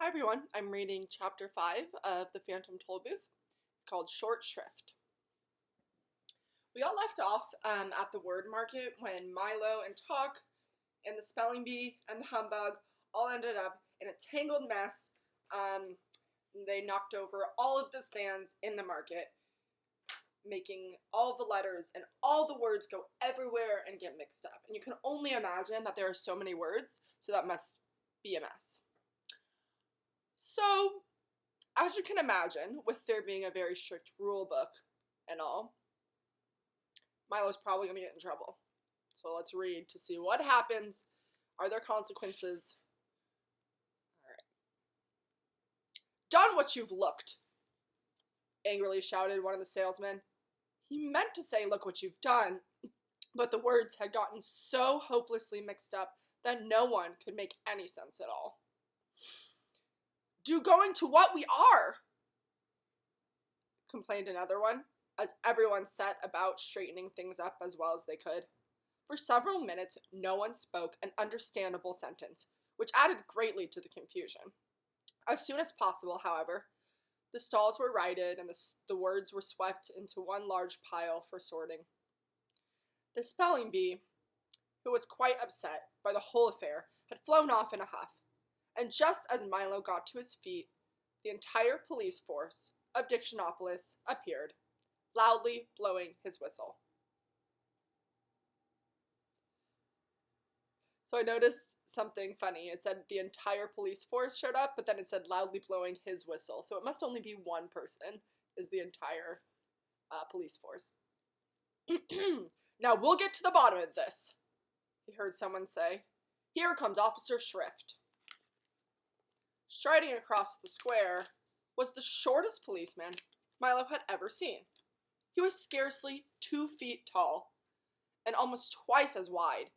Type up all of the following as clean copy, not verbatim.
Hi everyone, I'm reading chapter 5 of The Phantom Tollbooth. It's called Short Shrift. We all left off at the word market when Milo and Talk and the spelling bee and the humbug all ended up in a tangled mess. They knocked over all of the stands in the market, making all the letters and all the words go everywhere and get mixed up. And you can only imagine that there are so many words, so that must be a mess. So, as you can imagine, with there being a very strict rule book and all, Milo's probably going to get in trouble. So let's read to see what happens. Are there consequences? Alright. "Done what you've looked," angrily shouted one of the salesmen. He meant to say, "Look what you've done," but the words had gotten so hopelessly mixed up that no one could make any sense at all. "Do going to what we are," complained another one, as everyone set about straightening things up as well as they could. For several minutes, no one spoke an understandable sentence, which added greatly to the confusion. As soon as possible, however, the stalls were righted and the words were swept into one large pile for sorting. The spelling bee, who was quite upset by the whole affair, had flown off in a huff, and just as Milo got to his feet, the entire police force of Dictionopolis appeared, loudly blowing his whistle. So I noticed something funny. It said the entire police force showed up, but then it said loudly blowing his whistle. So it must only be one person is the entire police force. "Now we'll get to the bottom of this," he heard someone say. "Here comes Officer Shrift." Striding across the square was the shortest policeman Milo had ever seen. He was scarcely 2 feet tall and almost twice as wide,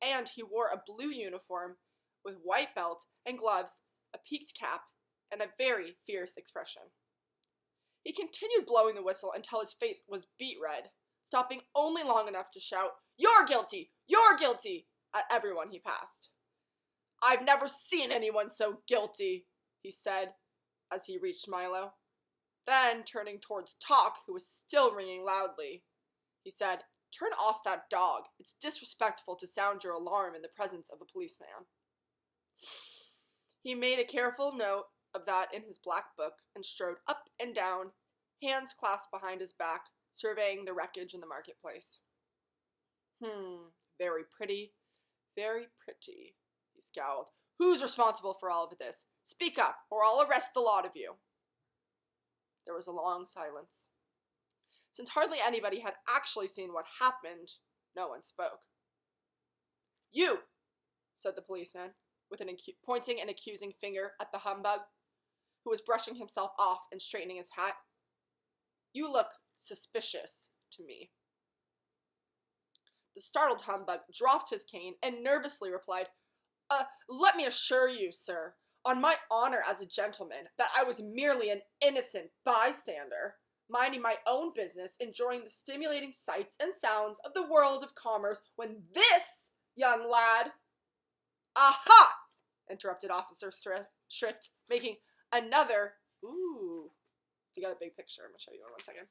and he wore a blue uniform with white belt and gloves, a peaked cap, and a very fierce expression. He continued blowing the whistle until his face was beet red, stopping only long enough to shout, "You're guilty! You're guilty!" at everyone he passed. "I've never seen anyone so guilty," he said as he reached Milo. Then, turning towards Talk, who was still ringing loudly, he said, "Turn off that dog. It's disrespectful to sound your alarm in the presence of a policeman." He made a careful note of that in his black book and strode up and down, hands clasped behind his back, surveying the wreckage in the marketplace. Very pretty, he scowled. "Who's responsible for all of this? Speak up, or I'll arrest the lot of you." There was a long silence. Since hardly anybody had actually seen what happened, no one spoke. "You," said the policeman, with pointing an accusing finger at the humbug, who was brushing himself off and straightening his hat. "You look suspicious to me." The startled humbug dropped his cane and nervously replied, "Let me assure you, sir, on my honor as a gentleman, that I was merely an innocent bystander, minding my own business, enjoying the stimulating sights and sounds of the world of commerce, when this young lad—" "Aha!" interrupted Officer Shrift, making another, you got a big picture, I'm going to show you in 1 second,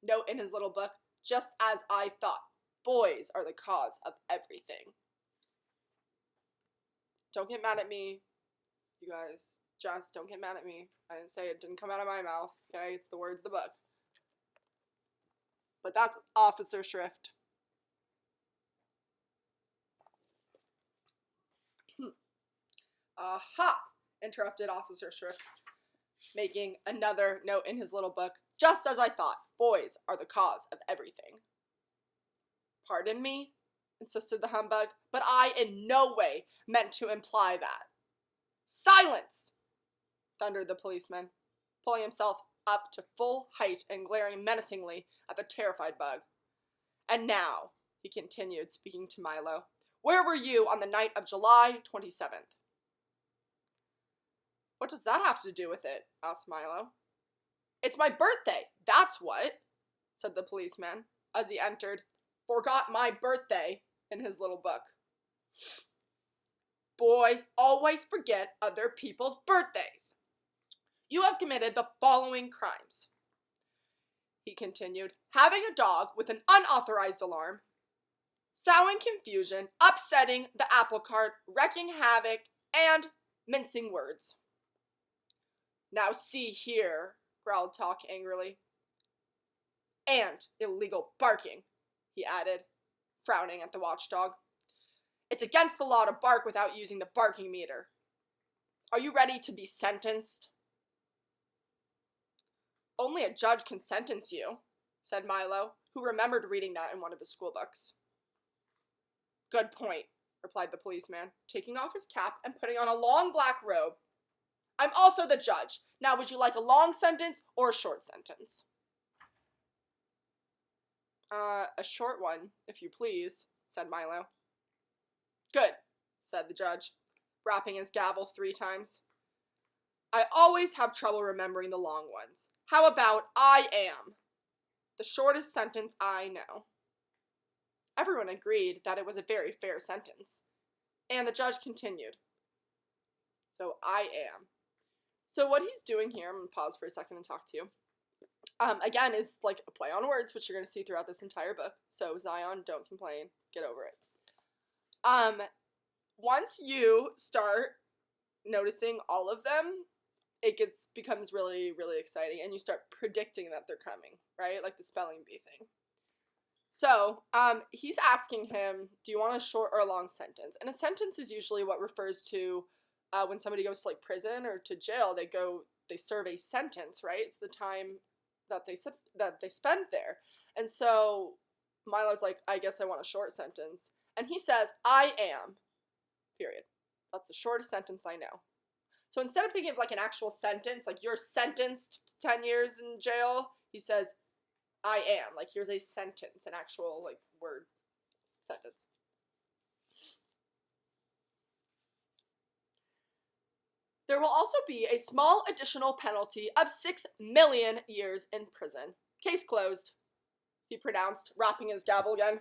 note in his little book, "Just as I thought. Boys are the cause of everything." Don't get mad at me, you guys. Just don't get mad at me. I didn't say it. Didn't come out of my mouth. Okay, it's the words of the book. But that's Officer Shrift. "Aha!" interrupted Officer Shrift, making another note in his little book. "Just as I thought. Boys are the cause of everything." "Pardon me?" insisted the humbug, "but I in no way meant to imply that." "Silence!" thundered the policeman, pulling himself up to full height and glaring menacingly at the terrified bug. "And now," he continued, speaking to Milo, "where were you on the night of July 27th? "What does that have to do with it?" asked Milo. "It's my birthday, that's what," said the policeman, as he entered, "Forgot my birthday," in his little book. boys always forget other people's birthdays. You have committed the following crimes," he continued, "having a dog with an unauthorized alarm, sowing confusion, upsetting the apple cart, wreaking havoc, and mincing words." "Now see here," growled Talk angrily. "And illegal barking," he added, frowning at the watchdog. "It's against the law to bark without using the barking meter. Are you ready to be sentenced?" "Only a judge can sentence you," said Milo, who remembered reading that in one of his school books. "Good point," replied the policeman, taking off his cap and putting on a long black robe. "I'm also the judge. Now, would you like a long sentence or a short sentence?" A short one, if you please," said Milo. "Good," said the judge, rapping his gavel 3 times. "I always have trouble remembering the long ones. How about I am? The shortest sentence I know." Everyone agreed that it was a very fair sentence, and the judge continued. "So I am." So what he's doing here, I'm going to pause for a second and talk to you, again, is like a play on words, which you're going to see throughout this entire book. So Zion, don't complain. Get over it. Once you start noticing all of them, it becomes really, really exciting, and you start predicting that they're coming, right? Like the spelling bee thing. So, he's asking him, do you want a short or a long sentence? And a sentence is usually what refers to when somebody goes to like prison or to jail, they serve a sentence, right? It's the time that they spend there. And so Milo's like, I guess I want a short sentence. And he says, I am, period. That's the shortest sentence I know. So instead of thinking of like an actual sentence, like you're sentenced to 10 years in jail, he says, I am. Like here's a sentence, an actual like word sentence. There will also be a small additional penalty of 6 million years in prison. Case closed, he pronounced, rapping his gavel again.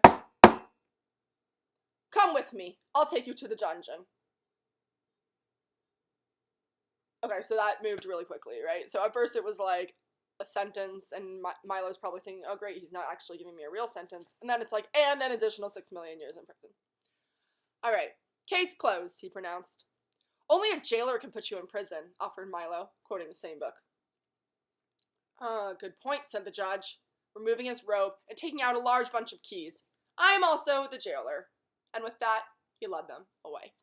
Come with me. I'll take you to the dungeon. Okay, so that moved really quickly, right? So at first it was like a sentence, and Milo's probably thinking, oh great, he's not actually giving me a real sentence. And then it's like, and an additional 6 million years in prison. All right, case closed, he pronounced. Only a jailer can put you in prison, offered Milo, quoting the same book. Good point, said the judge, removing his robe and taking out a large bunch of keys. I am also the jailer. And with that, he led them away.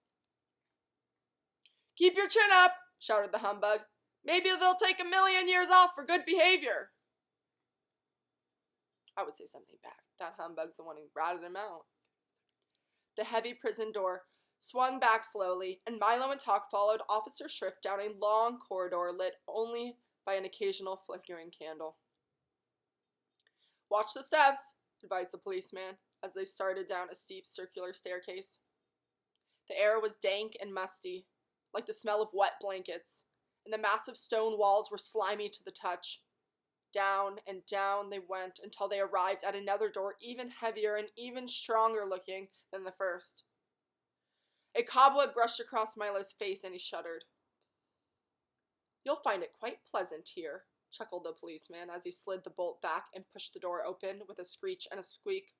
Keep your chin up, shouted the humbug. Maybe they'll take 1 million years off for good behavior. I would say something back. That humbug's the one who ratted him out. The heavy prison door swung back slowly, and Milo and Talk followed Officer Shrift down a long corridor lit only by an occasional flickering candle. Watch the steps, advised the policeman, as they started down a steep circular staircase. The air was dank and musty, like the smell of wet blankets, and the massive stone walls were slimy to the touch. Down and down they went until they arrived at another door even heavier and even stronger looking than the first. A cobweb brushed across Milo's face and he shuddered. You'll find it quite pleasant here, chuckled the policeman as he slid the bolt back and pushed the door open with a screech and a squeak.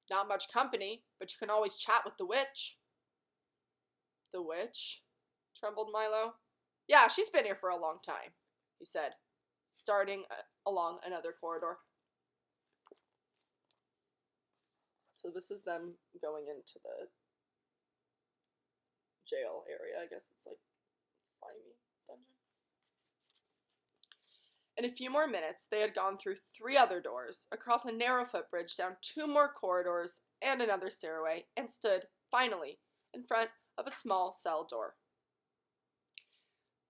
Not much company, but you can always chat with the witch. The witch? Trembled Milo. Yeah, she's been here for a long time, he said, starting along another corridor. So this is them going into the jail area. I guess it's like slimy dungeon. In a few more minutes, they had gone through 3 other doors, across a narrow footbridge, down 2 more corridors and another stairway, and stood, finally, in front of a small cell door.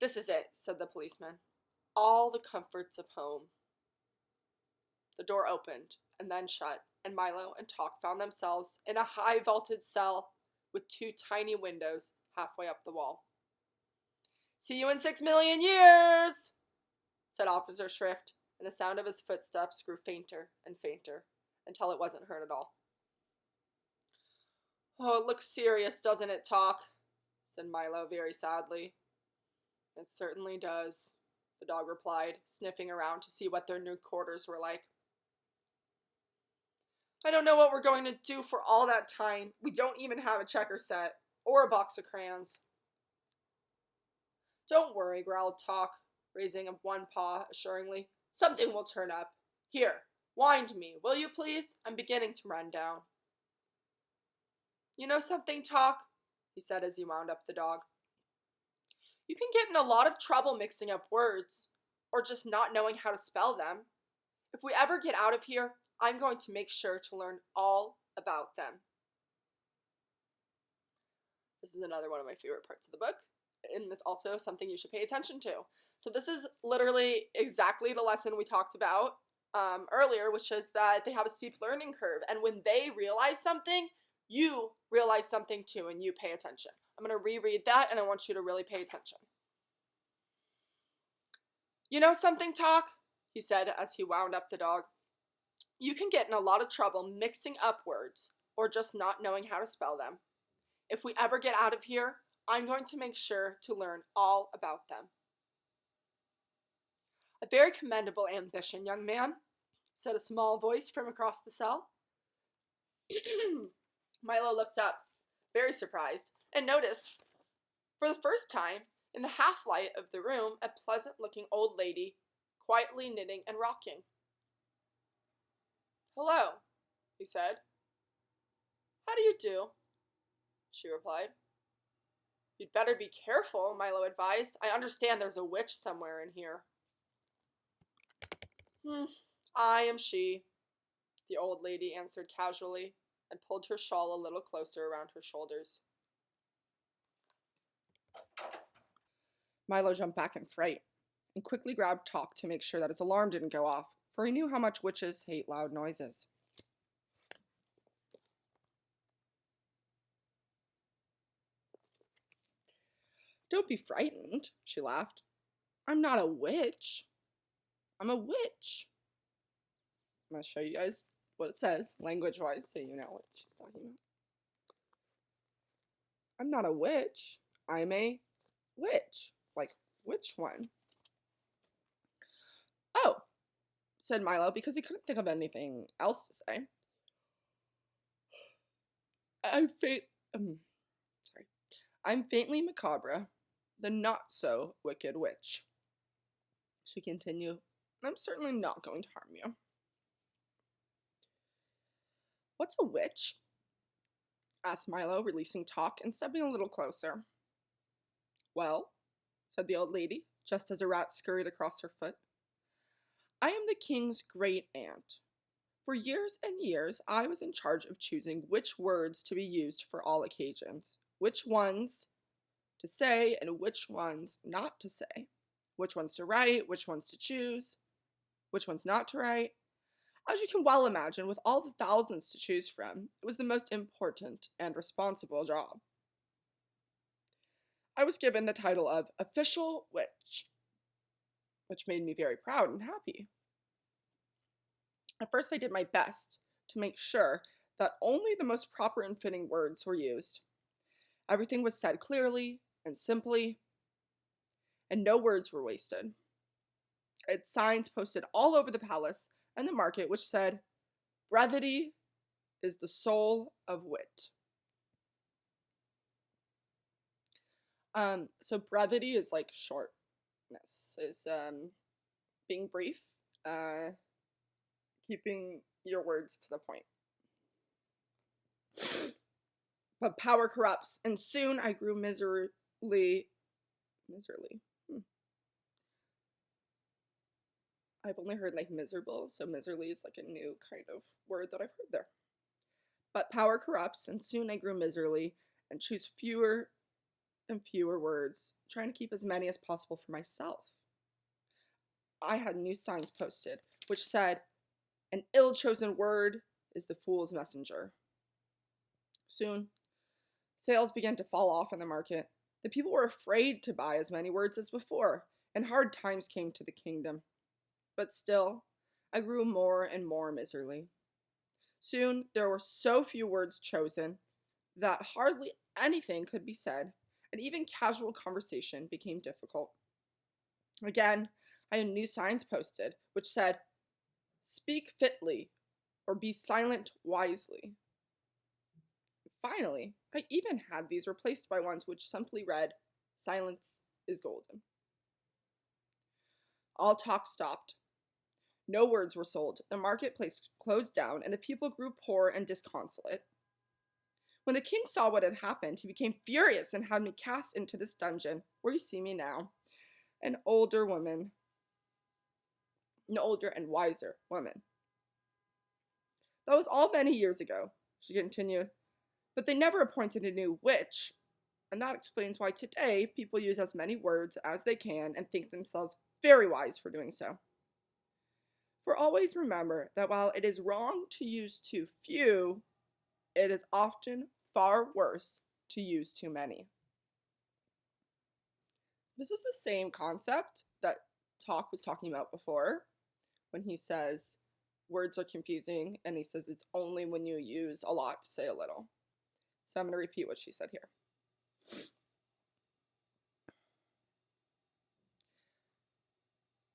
This is it, said the policeman. All the comforts of home. The door opened and then shut, and Milo and Talk found themselves in a high vaulted cell with 2 tiny windows halfway up the wall. See you in 6 million years, said Officer Shrift, and the sound of his footsteps grew fainter and fainter until it wasn't heard at all. Oh, it looks serious, doesn't it, Talk? said Milo very sadly. It certainly does, the dog replied, sniffing around to see what their new quarters were like. I don't know what we're going to do for all that time. We don't even have a checker set, or a box of crayons. Don't worry, growled Talk, raising one paw assuringly. Something will turn up. Here, wind me, will you please? I'm beginning to run down. You know something, Talk? He said as he wound up the dog. You can get in a lot of trouble mixing up words, or just not knowing how to spell them. If we ever get out of here, I'm going to make sure to learn all about them. This is another one of my favorite parts of the book, and it's also something you should pay attention to. So this is literally exactly the lesson we talked about earlier, which is that they have a steep learning curve, and when they realize something, you realize something too, and you pay attention. I'm going to reread that, and I want you to really pay attention. You know something, Talk? He said as he wound up the dog. You can get in a lot of trouble mixing up words, or just not knowing how to spell them. If we ever get out of here, I'm going to make sure to learn all about them. A very commendable ambition, young man, said a small voice from across the cell. Milo looked up, very surprised, and noticed, for the first time, in the half-light of the room, a pleasant-looking old lady, quietly knitting and rocking. Hello, he said. How do you do? She replied. You'd better be careful, Milo advised. I understand there's a witch somewhere in here. I am she, the old lady answered casually, and pulled her shawl a little closer around her shoulders. Milo jumped back in fright, and quickly grabbed Talk to make sure that his alarm didn't go off, for he knew how much witches hate loud noises. Don't be frightened, she laughed. I'm not a witch. I'm a witch. I'm going to show you guys what it says, language-wise, so you know what she's talking about. I'm not a witch. I'm a witch. Like, which one? Oh, said Milo, because he couldn't think of anything else to say. I'm faintly macabre, the not-so-wicked witch. She continued, I'm certainly not going to harm you. What's a witch? Asked Milo, releasing Talk and stepping a little closer. Well, said the old lady, just as a rat scurried across her foot. I am the king's great-aunt. For years and years, I was in charge of choosing which words to be used for all occasions, which ones to say and which ones not to say, which ones to write, which ones to choose, which ones not to write. As you can well imagine, with all the thousands to choose from, it was the most important and responsible job. I was given the title of Official Witch, which made me very proud and happy. At first, I did my best to make sure that only the most proper and fitting words were used. Everything was said clearly and simply, and no words were wasted. I had signs posted all over the palace and the market which said, brevity is the soul of wit. So brevity is like shortness, is being brief, keeping your words to the point. But power corrupts, and soon I grew miserly. I've only heard like miserable, so miserly is like a new kind of word that I've heard there. But power corrupts, and soon I grew miserly, and choose fewer and fewer words, trying to keep as many as possible for myself. I had new signs posted, which said, an ill-chosen word is the fool's messenger. Soon, sales began to fall off in the market. The people were afraid to buy as many words as before, and hard times came to the kingdom. But still, I grew more and more miserly. Soon, there were so few words chosen that hardly anything could be said, and even casual conversation became difficult. Again, I had new signs posted, which said, "Speak fitly," or "Be silent wisely." Finally, I even had these replaced by ones which simply read, "Silence is golden." All talk stopped. No words were sold, the marketplace closed down, and the people grew poor and disconsolate. When the king saw what had happened, he became furious and had me cast into this dungeon, where you see me now, an older woman, an older and wiser woman. That was all many years ago, she continued, but they never appointed a new witch, and that explains why today people use as many words as they can and think themselves very wise for doing so. For always remember that while it is wrong to use too few, it is often far worse to use too many. This is the same concept that Talk was talking about before, when he says words are confusing, and he says it's only when you use a lot to say a little. So I'm going to repeat what she said here.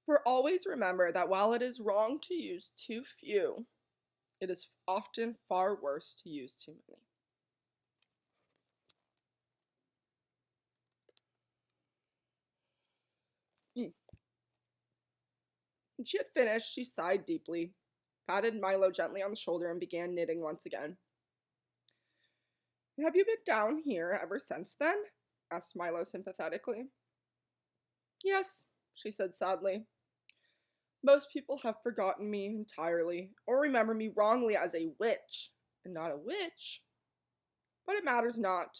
For always remember that while it is wrong to use too few, it is often far worse to use too many. When she had finished, she sighed deeply, patted Milo gently on the shoulder, and began knitting once again. "Have you been down here ever since then?" asked Milo sympathetically. "Yes," she said sadly. "Most people have forgotten me entirely, or remember me wrongly as a witch, and not a witch. But it matters not,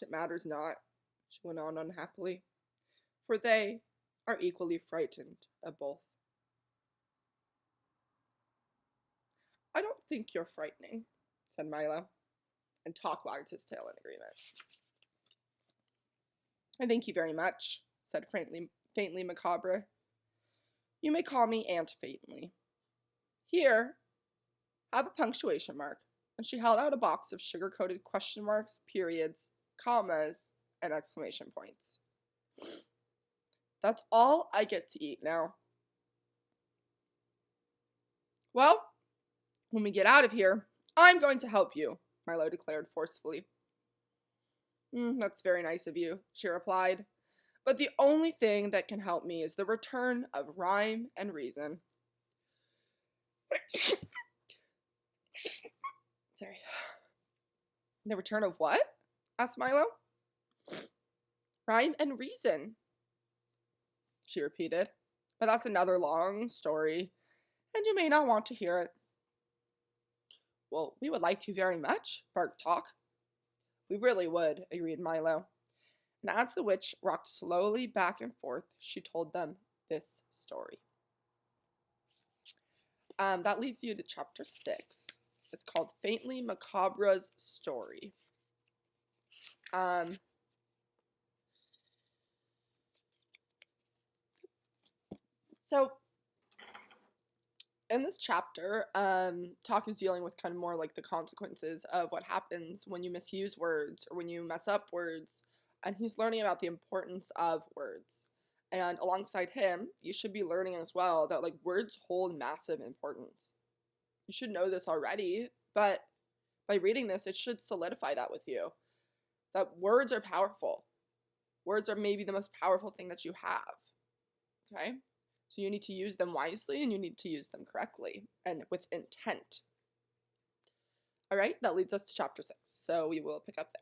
she went on unhappily, for they are equally frightened of both." "I don't think you're frightening," said Milo, and Talk wagged his tail in agreement. "I thank you very much," said faintly Macabre. "You may call me Aunt Faintly. Here, have a punctuation mark," and she held out a box of sugar-coated question marks, periods, commas, and exclamation points. "That's all I get to eat now." "Well, when we get out of here, I'm going to help you," Milo declared forcefully. "That's very nice of you," she replied. "But the only thing that can help me is the return of rhyme and reason." Sorry. "The return of what?" asked Milo. "Rhyme and reason," she repeated. "But that's another long story, and you may not want to hear it." "Well, we would like to very much," barked Talk. "We really would," agreed Milo. And as the witch rocked slowly back and forth, she told them this story. That leaves you to chapter 6. It's called Faintly Macabre's Story. So in this chapter, Talk is dealing with kind of more like the consequences of what happens when you misuse words or when you mess up words, and he's learning about the importance of words. And alongside him, you should be learning as well that like words hold massive importance. You should know this already, but by reading this, it should solidify that with you. That words are powerful. Words are maybe the most powerful thing that you have. Okay? So you need to use them wisely and you need to use them correctly and with intent. All right, that leads us to chapter 6. So we will pick up there.